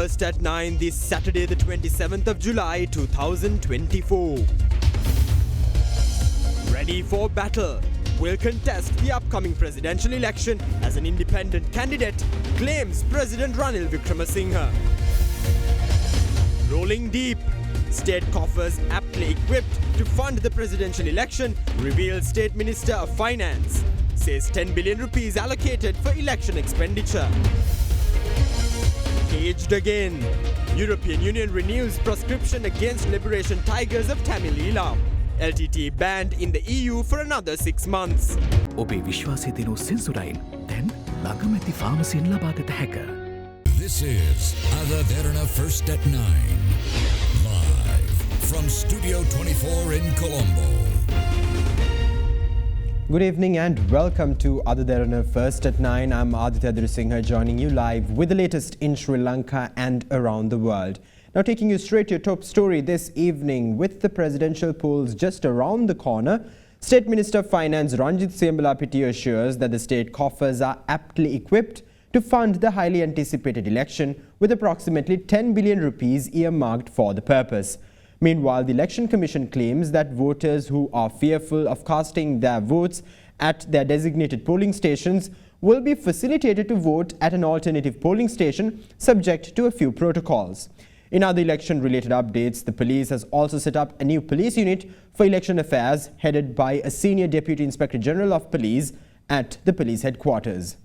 First at 9 this Saturday, the 27th of July 2024. Ready for battle. Will contest the upcoming presidential election as an independent candidate, claims President Ranil Wickremesinghe. Rolling deep. State coffers aptly equipped to fund the presidential election, reveals State Minister of Finance. Says 10 billion rupees allocated for election expenditure. Caged again. European Union renews proscription against liberation tigers of Tamil Eelam. LTT banned in the EU for another 6 months. ඔබේ විශ්වාසය දෙනු සෙන්සුරයින් දැන් ළඟමැති ෆාමසියෙන් ලබාගත හැක. This is Ada Derana First at 9. Live from Studio 24 in Colombo. Good evening and welcome to Ada Derana First at 9. I'm Aditya Durasinghe joining you live with the latest in Sri Lanka and around the world. Now taking you straight to your top story this evening, with the presidential polls just around the corner, State Minister of Finance Ranjith Siambalapitiya assures that the state coffers are aptly equipped to fund the highly anticipated election, with approximately 10 billion rupees earmarked for the purpose. Meanwhile, the Election Commission claims that voters who are fearful of casting their votes at their designated polling stations will be facilitated to vote at an alternative polling station subject to a few protocols. In other election-related updates, the police has also set up a new police unit for election affairs headed by a senior Deputy Inspector General of Police at the police headquarters.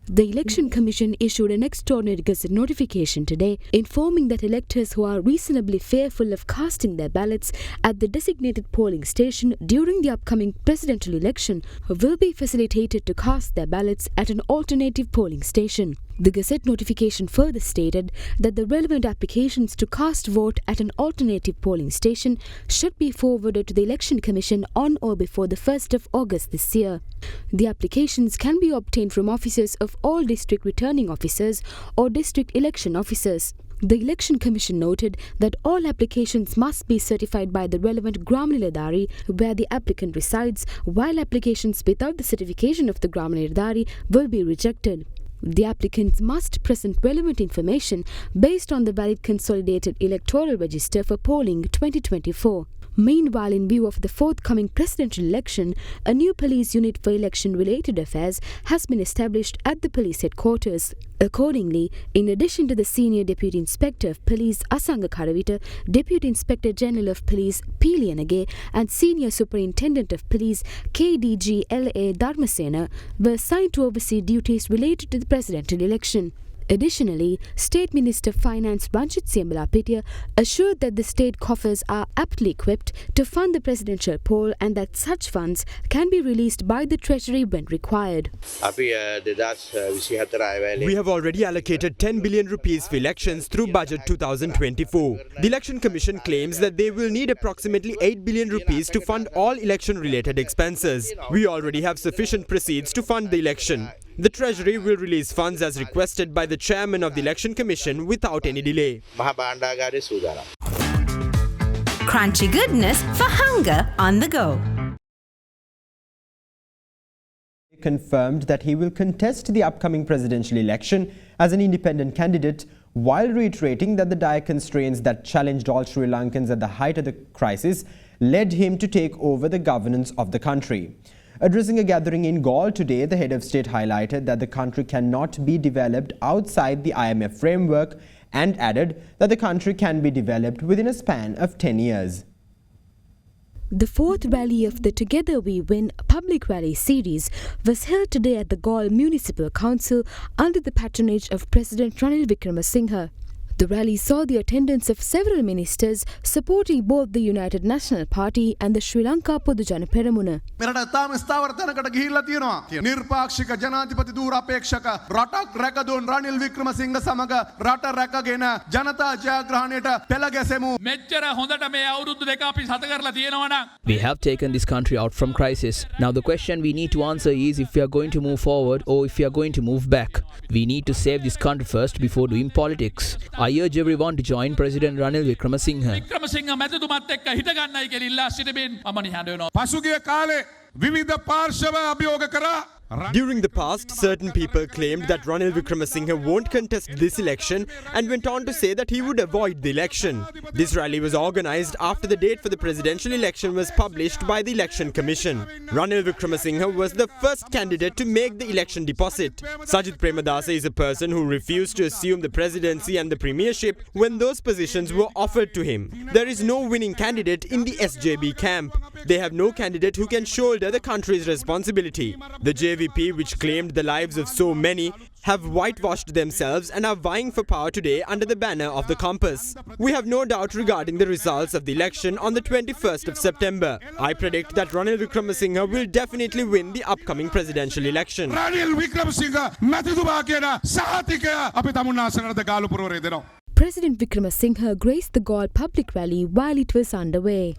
The Election Commission issued an extraordinary Gazette notification today informing that electors who are reasonably fearful of casting their ballots at the designated polling station during the upcoming presidential election will be facilitated to cast their ballots at an alternative polling station. The Gazette notification further stated that the relevant applications to cast vote at an alternative polling station should be forwarded to the Election Commission on or before the 1st of August this year. The applications can be obtained from officers of all district returning officers or district election officers. The Election Commission noted that all applications must be certified by the relevant Gram Niladhari where the applicant resides, while applications without the certification of the Gram Niladhari will be rejected. The applicants must present relevant information based on the valid consolidated electoral register for polling 2024. Meanwhile, in view of the forthcoming presidential election, a new police unit for election-related affairs has been established at the police headquarters. Accordingly, in addition to the Senior Deputy Inspector of Police Asanga Karavita, Deputy Inspector General of Police P. Liyanage and Senior Superintendent of Police KDG LA Dharmasena were assigned to oversee duties related to the presidential election. Additionally, State Minister of Finance Ranjith Siambalapitiya assured that the state coffers are aptly equipped to fund the presidential poll and that such funds can be released by the Treasury when required. We have already allocated 10 billion rupees for elections through Budget 2024. The Election Commission claims that they will need approximately 8 billion rupees to fund all election-related expenses. We already have sufficient proceeds to fund the election. The Treasury will release funds as requested by the Chairman of the Election Commission without any delay. Crunchy goodness for hunger on the go. He confirmed that he will contest the upcoming presidential election as an independent candidate, while reiterating that the dire constraints that challenged all Sri Lankans at the height of the crisis led him to take over the governance of the country. Addressing a gathering in Galle today, the head of state highlighted that the country cannot be developed outside the IMF framework and added that the country can be developed within a span of 10 years. The fourth rally of the Together We Win public rally series was held today at the Galle Municipal Council under the patronage of President Ranil Wickremesinghe. The rally saw the attendance of several ministers supporting both the United National Party and the Sri Lanka Podujana Peramuna. නිර්පාක්ෂික ජනාධිපති දූරාපේක්ෂක රටක් රැකදුන් රනිල් වික්‍රමසිංහ සමග රට රැකගෙන ජනතා ජයග්‍රහණයට පෙළ ගැසෙමු. මෙච්චර හොඳට මේ අවුරුදු දෙක අපි සත කරලා තියෙනවා නම් We have taken this country out from crisis. Now the question we need to answer is if we are going to move forward or if we are going to move back. We need to save this country first before doing politics. I urge everyone to join President Ranil Wickremesinghe. Wickremesinghe මැතිතුමත් එක්ක හිට ගන්නයි කියලා ඉල්ලා සිටිමින් මම නිහඬ වෙනවා. පසුගිය කාලේ විවිධ පාර්ශව අභියෝග කරා During the past, certain people claimed that Ranil Wickremesinghe won't contest this election and went on to say that he would avoid the election. This rally was organised after the date for the presidential election was published by the Election Commission. Ranil Wickremesinghe was the first candidate to make the election deposit. Sajith Premadasa is a person who refused to assume the presidency and the premiership when those positions were offered to him. There is no winning candidate in the SJB camp. They have no candidate who can shoulder the country's responsibility. The JVP, which claimed the lives of so many, have whitewashed themselves and are vying for power today under the banner of the Compass. We have no doubt regarding the results of the election on the 21st of September. I predict that Ranil Wickremesinghe will definitely win the upcoming presidential election. Ranil Wickremesinghe මැතිතුමා කියන සහතිකය අපි තමුන්නාසනට ගාලු පුරවරේ දෙනවා. President Wickremesinghe graced the Galle public rally while it was underway.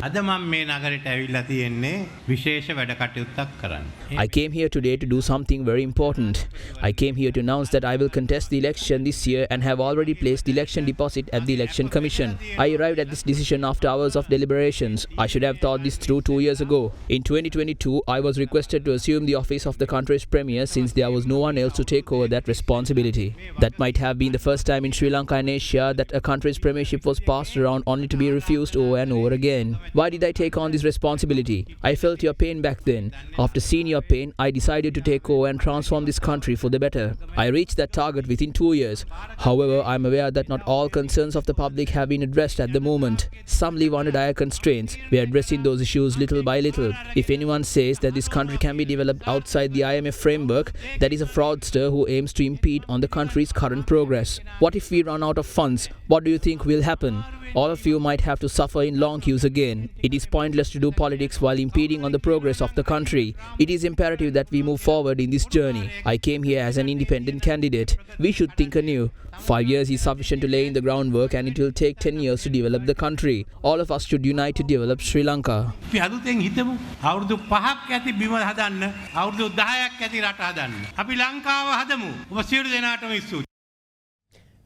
අද මම මේ නගරයට ඇවිල්ලා තියෙන්නේ විශේෂ වැඩ කටයුත්තක් කරන්න. I came here today to do something very important. I came here to announce that I will contest the election this year and have already placed the election deposit at the Election Commission. I arrived at this decision after hours of deliberations. I should have thought this through 2 years ago. In 2022, I was requested to assume the office of the country's premier since there was no one else to take over that responsibility. That might have been the first time in Sri Lanka and Asia that a country's premiership was passed around only to be refused over and over again. Why did I take on this responsibility? I felt your pain back then. After seeing your pain, I decided to take over and transform this country for the better. I reached that target within 2 years. However, I am aware that not all concerns of the public have been addressed at the moment. Some live under dire constraints. We are addressing those issues little by little. If anyone says that this country can be developed outside the IMF framework, that is a fraudster who aims to impede on the country's current progress. What if we run out of funds? What do you think will happen? All of you might have to suffer in long queues again. It is pointless to do politics while impeding on the progress of the country. It is imperative that we move forward in this journey. I came here as an independent candidate. We should think anew. 5 years is sufficient to lay in the groundwork and it will take 10 years to develop the country. All of us should unite to develop Sri Lanka. අපි අලුතෙන් හිතමු අවුරුදු 5ක් ඇති බිම හදන්න අවුරුදු 10ක් ඇති රට හදන්න. අපි ලංකාව හදමු. ඔබ සියලු දෙනාටම ස්තුතියි.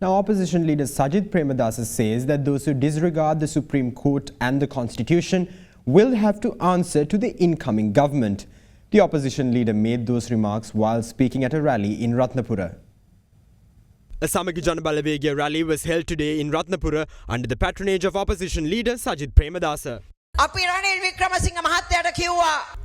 Now, opposition leader Sajith Premadasa says that those who disregard the Supreme Court and the Constitution will have to answer to the incoming government. The opposition leader made those remarks while speaking at a rally in Ratnapura. A Samaki Jana Balawegya rally was held today in Ratnapura under the patronage of opposition leader Sajith Premadasa.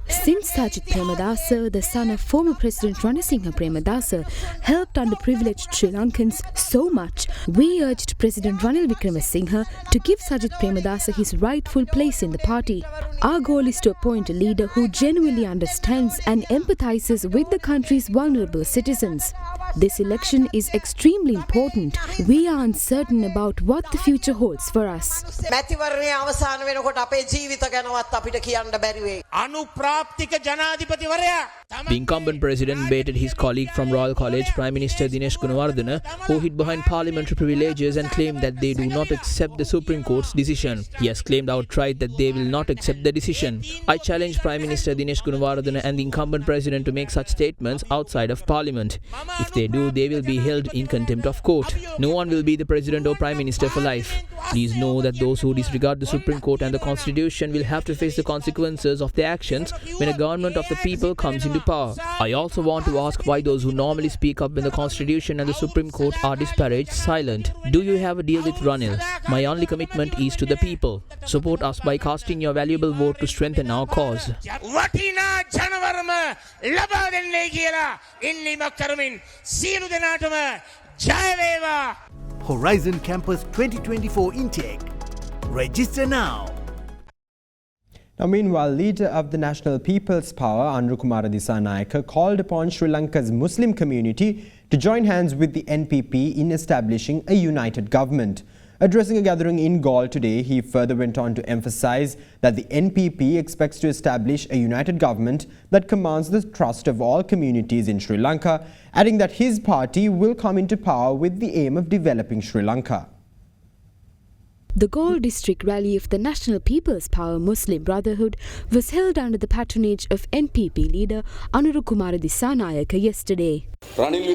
Since Sajith Premadasa, the son of former President Ranasinghe Premadasa, helped underprivileged Sri Lankans so much, we urged President Ranil Wickremesinghe to give Sajith Premadasa his rightful place in the party. Our goal is to appoint a leader who genuinely understands and empathizes with the country's vulnerable citizens. This election is extremely important. We are uncertain about what the future holds for us. The incumbent president baited his colleague from Royal College, Prime Minister Dinesh Gunawardena, who hid behind parliamentary privileges and claimed that they do not accept the Supreme Court's decision. He has claimed outright that they will not accept the decision. I challenge Prime Minister Dinesh Gunawardena and the incumbent president to make such statements outside of parliament. If they do, they will be held in contempt of court. No one will be the president or prime minister for life. Please know that those who disregard the Supreme Court and the Constitution will have to face the consequences of their actions when a government of the people comes into power. I also want to ask why those who normally speak up when the Constitution and the Supreme Court are disparaged silent. Do you have a deal with Ranil? My only commitment is to the people. Support us by casting your valuable vote to strengthen our cause. Horizon Campus 2024 intake. Register now. Now, meanwhile, leader of the National People's Power, Anrukumara Dissanayake, called upon Sri Lanka's Muslim community to join hands with the NPP in establishing a united government. Addressing a gathering in Galle today, he further went on to emphasize that the NPP expects to establish a united government that commands the trust of all communities in Sri Lanka, adding that his party will come into power with the aim of developing Sri Lanka. The Galle district rally of the National People's Power Muslim Brotherhood was held under the patronage of NPP leader Anurukumara Dissanayaka yesterday. Ranil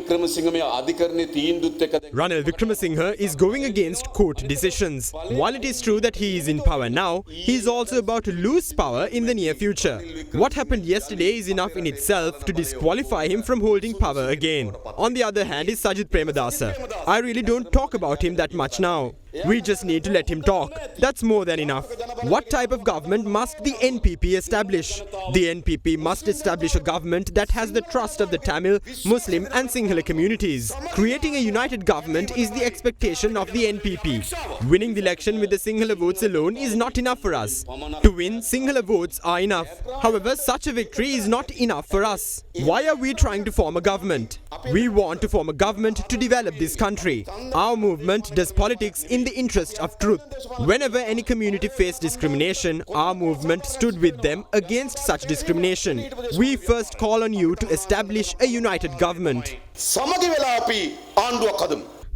Wickremesinghe is going against court decisions. While it is true that he is in power now, he is also about to lose power in the near future. What happened yesterday is enough in itself to disqualify him from holding power again. On the other hand is Sajid Premadasa. I really don't talk about him that much now. We just need to let him talk. That's more than enough. What type of government must the NPP establish? The NPP must establish a government that has the trust of the Tamil, Muslim and Sinhala communities. Creating a united government is the expectation of the NPP. Winning the election with the Sinhala votes alone is not enough for us. To win, Sinhala votes are enough. However, such a victory is not enough for us. Why are we trying to form a government? We want to form a government to develop this country. Our movement does politics in the interest of truth. Whenever any community faced discrimination, our movement stood with them against such discrimination. We first call on you to establish a united government.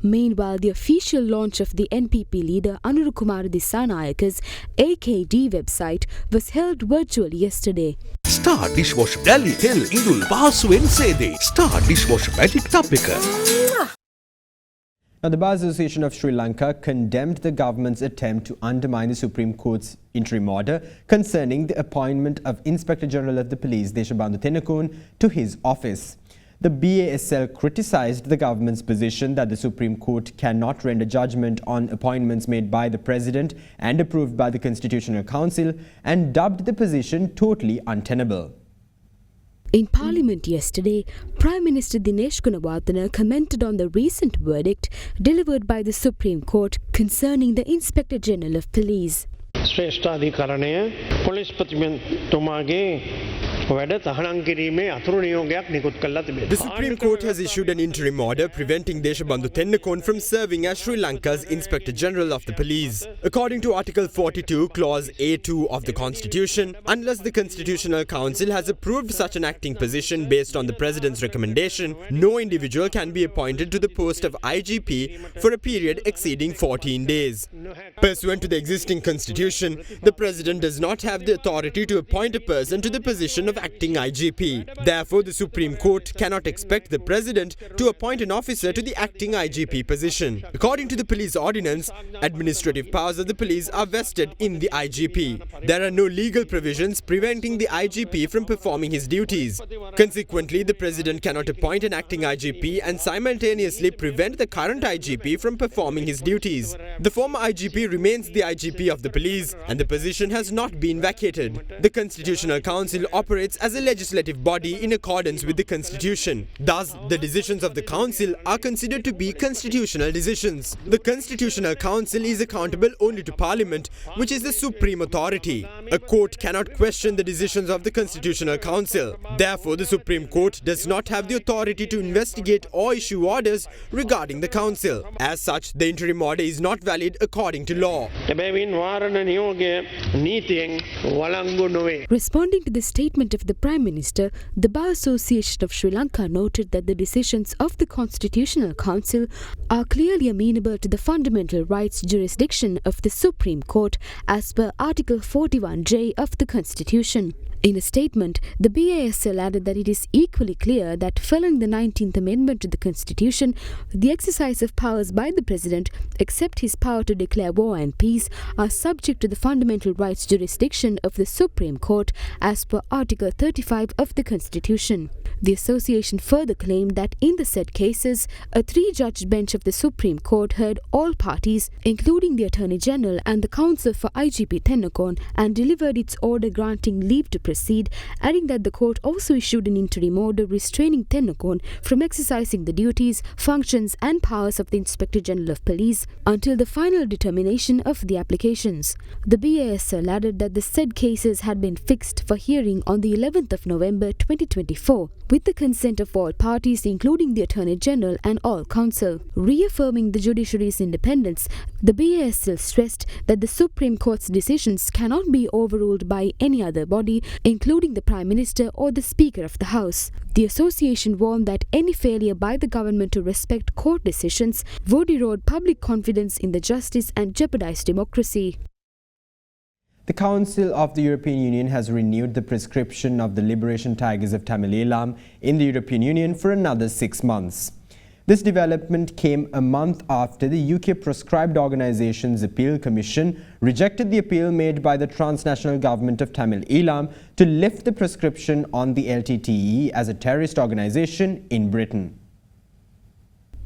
Meanwhile, the official launch of the NPP leader Anurukumara Dissanayaka's AKD website was held virtually yesterday. Star dishwasher Dali Tel Indul Pahasuwen Sede. Star dishwasher magic tub එක. Now, the Bar Association of Sri Lanka condemned the government's attempt to undermine the Supreme Court's interim order concerning the appointment of Inspector General of the Police Deshabandhu Tennakone to his office. The BASL criticised the government's position that the Supreme Court cannot render judgment on appointments made by the President and approved by the Constitutional Council and dubbed the position totally untenable. In Parliament yesterday, Prime Minister Dinesh Gunawardena commented on the recent verdict delivered by the Supreme Court concerning the Inspector General of Police. ශ්‍රේෂ්ඨාධිකරණය පොලිස්පතිතුමාගේ වැඩ තහනම් කිරීමේ අතුරු නියෝගයක් නිකුත් කළා තිබෙනවා. The Supreme Court has issued an interim order preventing Deshabandhu Tennakone from serving as Sri Lanka's Inspector General of the Police. According to Article 42, Clause A2 of the Constitution, unless the Constitutional Council has approved such an acting position based on the President's recommendation, no individual can be appointed to the post of IGP for a period exceeding 14 days. Pursuant to the existing Constitution, the President does not have the authority to appoint a person to the position of acting IGP. Therefore, the Supreme Court cannot expect the President to appoint an officer to the acting IGP position. According to the Police Ordinance, administrative powers of the police are vested in the IGP. There are no legal provisions preventing the IGP from performing his duties. Consequently, the President cannot appoint an acting IGP and simultaneously prevent the current IGP from performing his duties. The former IGP remains the IGP of the police and the position has not been vacated. The Constitutional Council operates as a legislative body in accordance with the Constitution. Thus, the decisions of the Council are considered to be constitutional decisions. The Constitutional Council is accountable only to Parliament, which is the supreme authority. A court cannot question the decisions of the Constitutional Council. Therefore, the Supreme Court does not have the authority to investigate or issue orders regarding the Council. As such, the interim order is not valid according to law. Responding to the statement of the Prime Minister, the Bar Association of Sri Lanka noted that the decisions of the Constitutional Council are clearly amenable to the fundamental rights jurisdiction of the Supreme Court as per Article 41J of the Constitution. In a statement, the BASL added that it is equally clear that following the 19th Amendment to the Constitution, the exercise of powers by the President, except his power to declare war and peace, are subject to the fundamental rights jurisdiction of the Supreme Court as per Article 35 of the Constitution. The association further claimed that in the said cases, a 3-judge bench of the Supreme Court heard all parties, including the Attorney General and the counsel for IGP Tennakone, and delivered its order granting leave to proceed, adding that the court also issued an interim order restraining Tennakone from exercising the duties, functions and powers of the Inspector General of Police until the final determination of the applications. The BASL added that the said cases had been fixed for hearing on the 11th of November 2024 with the consent of all parties including the Attorney General and all counsel. Reaffirming the judiciary's independence, the BASL stressed that the Supreme Court's decisions cannot be overruled by any other body including the Prime Minister or the Speaker of the House. The association warned that any failure by the government to respect court decisions would erode public confidence in the justice and jeopardize democracy. The Council of the European Union has renewed the prescription of the Liberation Tigers of Tamil Eelam in the European Union for another 6 months. This development came a month after the UK Proscribed Organisations Appeal Commission rejected the appeal made by the transnational government of Tamil Eelam to lift the prescription on the LTTE as a terrorist organisation in Britain.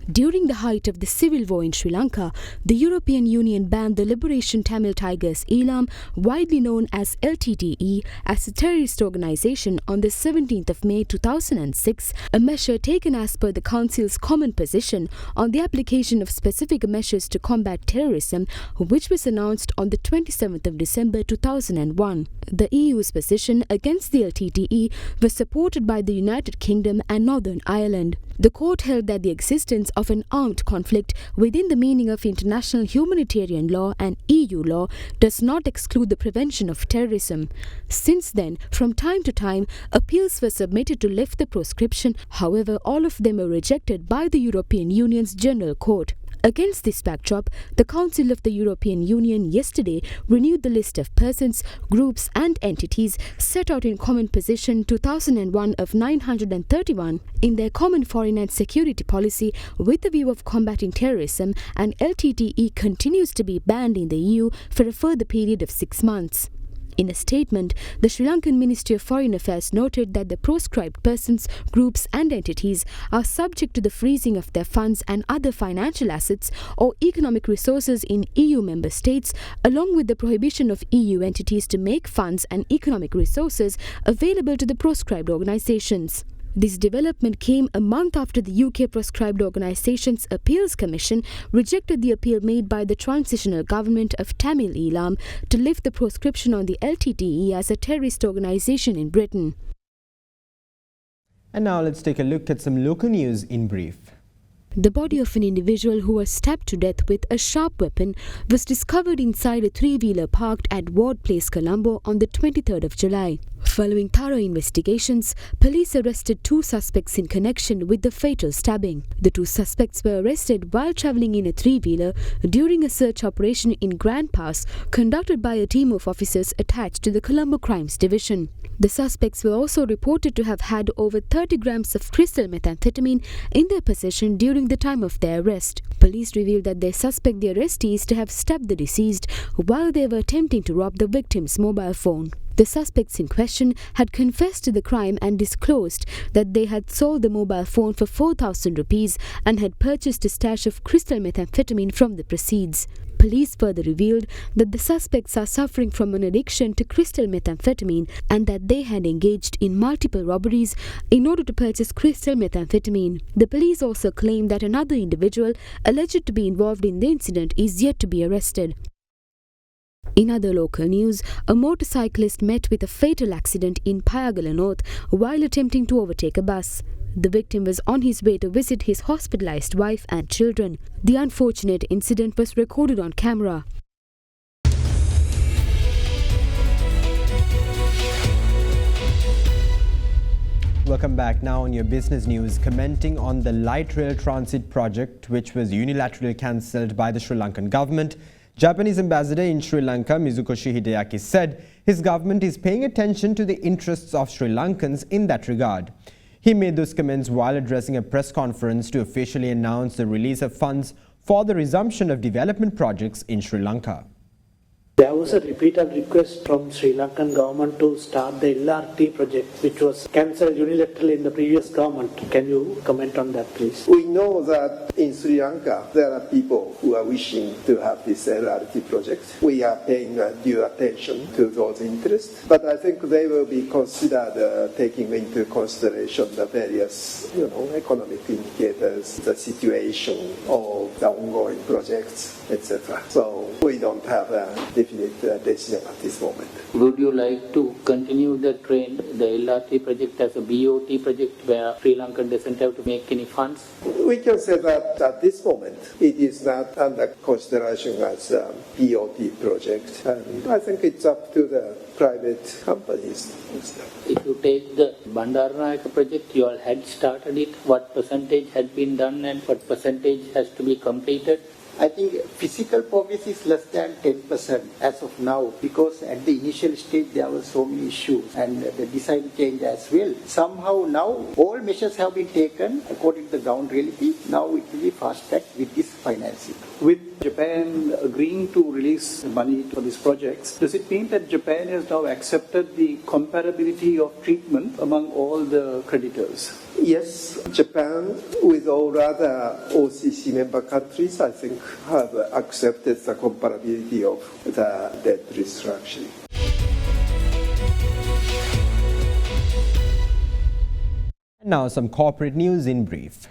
During the height of the civil war in Sri Lanka, the European Union banned the Liberation Tamil Tigers Eelam, widely known as LTTE, as a terrorist organisation on the 17th of May 2006, a measure taken as per the Council's common position on the application of specific measures to combat terrorism, which was announced on the 27th of December 2001. The EU's position against the LTTE was supported by the United Kingdom and Northern Ireland. The court held that the existence of an armed conflict within the meaning of international humanitarian law and EU law does not exclude the prevention of terrorism. Since then, from time to time, appeals were submitted to lift the proscription. However, all of them were rejected by the European Union's General Court. Against this backdrop, the Council of the European Union yesterday renewed the list of persons, groups and entities set out in Common Position 2001 of 931 in their Common Foreign and Security Policy with the view of combating terrorism, and LTTE continues to be banned in the EU for a further period of 6 months. In a statement, the Sri Lankan Ministry of Foreign Affairs noted that the proscribed persons, groups and entities are subject to the freezing of their funds and other financial assets or economic resources in EU member states, along with the prohibition of EU entities to make funds and economic resources available to the proscribed organisations. This development came a month after the UK Proscribed Organisations Appeals Commission rejected the appeal made by the transitional government of Tamil Eelam to lift the proscription on the LTTE as a terrorist organisation in Britain. And now let's take a look at some local news in brief. The body of an individual who was stabbed to death with a sharp weapon was discovered inside a three-wheeler parked at Ward Place, Colombo on the 23rd of July. Following thorough investigations, police arrested 2 suspects in connection with the fatal stabbing. The 2 suspects were arrested while travelling in a three-wheeler during a search operation in Grand Pass conducted by a team of officers attached to the Colombo Crimes Division. The suspects were also reported to have had over 30 grams of crystal methamphetamine in their possession during the time of their arrest. Police revealed that they suspect the arrestees to have stabbed the deceased while they were attempting to rob the victim's mobile phone. The suspects in question had confessed to the crime and disclosed that they had sold the mobile phone for 4,000 rupees and had purchased a stash of crystal methamphetamine from the proceeds. Police further revealed that the suspects are suffering from an addiction to crystal methamphetamine and that they had engaged in multiple robberies in order to purchase crystal methamphetamine. The police also claimed that another individual alleged to be involved in the incident is yet to be arrested. In other local news, a motorcyclist met with a fatal accident in Payagala North while attempting to overtake a bus. The victim was on his way to visit his hospitalized wife and children. The unfortunate incident was recorded on camera. Welcome back. Now on your business news, commenting on the light rail transit project which was unilaterally cancelled by the Sri Lankan government, Japanese ambassador in Sri Lanka, Mizukoshi Hideaki, said his government is paying attention to the interests of Sri Lankans in that regard. He made those comments while addressing a press conference to officially announce the release of funds for the resumption of development projects in Sri Lanka. There was a repeated request from Sri Lankan government to start the LRT project, which was cancelled unilaterally in the previous government. Can you comment on that, please? We know that in Sri Lanka, there are people who are wishing to have this LRT project. We are paying due attention to those interests, but I think they will be considered taking into consideration the various, economic indicators, the situation of the ongoing projects, etc. So we don't have a definitive with decision at this moment. Would you like to continue the LRT project as a BOT project where Sri Lanka doesn't have to make any funds? We can say that at this moment it is not under consideration as a BOT project, and I think it's up to the private companies. If you take the Bandaranaike project, you all had started it. What percentage had been done and what percentage has to be completed? I think physical progress is less than 10% as of now, because at the initial stage there were so many issues and the design change as well. Somehow now all measures have been taken according to the ground reality. Now it will be fast-tracked with this financing. With Japan agreeing to release money for these projects, does it mean that Japan has now accepted the comparability of treatment among all the creditors? Yes, Japan, with all other OCC member countries, I think, have accepted the comparability of the debt restructuring. And now some corporate news in brief.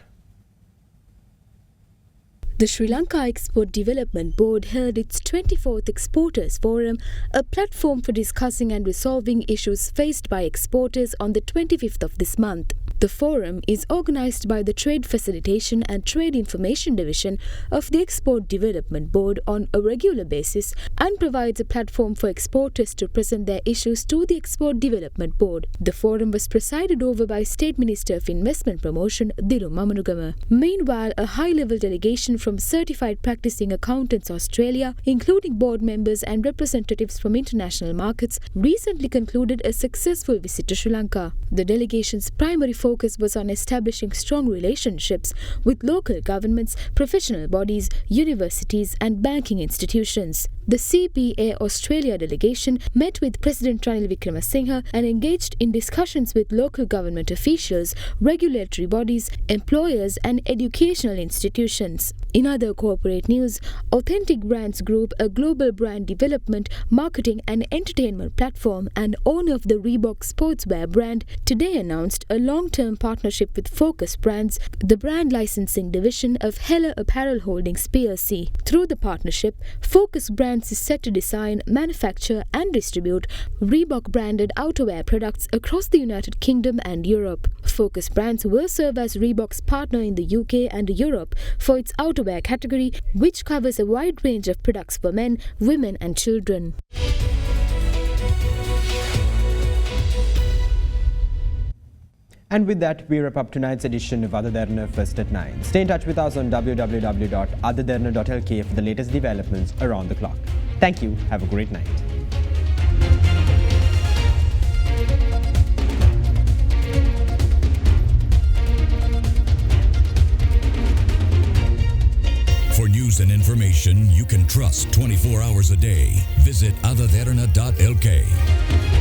The Sri Lanka Export Development Board held its 24th Exporters Forum, a platform for discussing and resolving issues faced by exporters, on the 25th of this month. The forum is organized by the Trade Facilitation and Trade Information Division of the Export Development Board on a regular basis and provides a platform for exporters to present their issues to the Export Development Board. The forum was presided over by State Minister of Investment Promotion, Dilu Mamanugama. Meanwhile, a high-level delegation from Certified Practicing Accountants Australia, including board members and representatives from international markets, recently concluded a successful visit to Sri Lanka. The delegation's primary focus was on establishing strong relationships with local governments, professional bodies, universities and banking institutions. The CPA Australia delegation met with President Ranil Wickremesinghe and engaged in discussions with local government officials, regulatory bodies, employers and educational institutions. In other corporate news, Authentic Brands Group, a global brand development, marketing and entertainment platform and owner of the Reebok sportswear brand, today announced a long-term partnership with Focus Brands, the brand licensing division of Heller Apparel Holdings plc. Through the partnership, Focus Brands is set to design, manufacture and distribute Reebok branded outerwear products across the United Kingdom and Europe. Focus Brands will serve as Reebok's partner in the UK and Europe for its outerwear category, which covers a wide range of products for men, women and children. And with that, we wrap up tonight's edition of Ada Derana First at 9. Stay in touch with us on www.adaderana.lk for the latest developments around the clock. Thank you. Have a great night. For news and information you can trust 24 hours a day, visit adaderana.lk.